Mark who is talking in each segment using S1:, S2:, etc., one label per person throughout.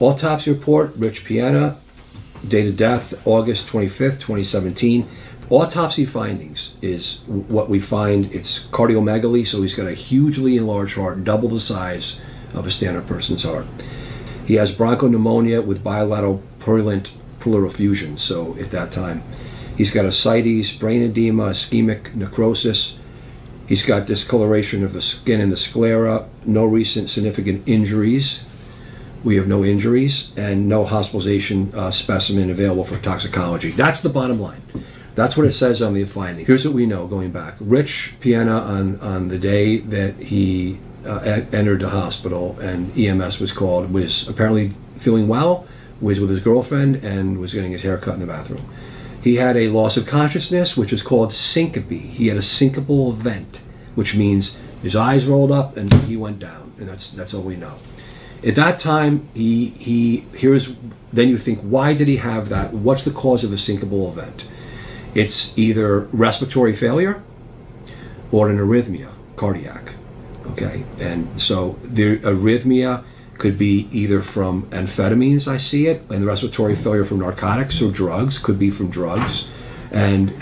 S1: Autopsy report, Rich Piana, date of death, August 25th, 2017. Autopsy findings is what we find. It's cardiomegaly, so he's got a hugely enlarged heart, double the size of a standard person's heart. He has bronchopneumonia with bilateral purulent pleural effusion, so at that time. He's got ascites, brain edema, ischemic necrosis. He's got discoloration of the skin and the sclera, no recent significant injuries. We have no injuries and no hospitalization specimen available for toxicology. That's the bottom line. That's what it says on the finding. Here's what we know going back. Rich Piana, on the day that he entered the hospital and EMS was called, was apparently feeling well, was with his girlfriend, and was getting his hair cut in the bathroom. He had a loss of consciousness, which is called syncope. He had a syncopal event, which means his eyes rolled up and he went down, and that's all we know. At that time, then you think, why did he have that? What's the cause of a syncopal event? It's either respiratory failure or an arrhythmia, cardiac, okay? And so the arrhythmia could be either from amphetamines, I see it, and the respiratory failure from narcotics or drugs, could be from drugs. And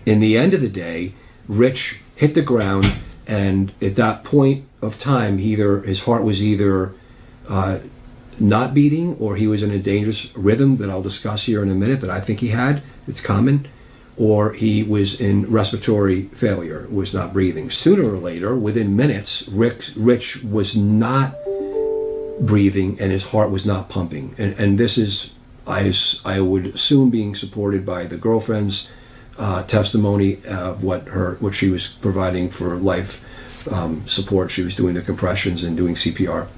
S1: in the end of the day, Rich hit the ground, and at that point of time, his heart was either not beating, or he was in a dangerous rhythm that I'll discuss here in a minute that I think he had, it's common, or he was in respiratory failure, was not breathing. Sooner or later, within minutes, Rich was not breathing and his heart was not pumping. And this is, I would assume, being supported by the girlfriend's testimony of what she was providing for life support. She was doing the compressions and doing CPR.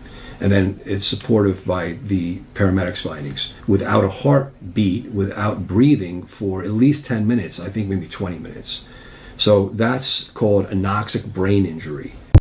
S1: And then it's supportive by the paramedics' findings. Without a heartbeat, without breathing for at least 10 minutes, I think maybe 20 minutes. So that's called anoxic brain injury.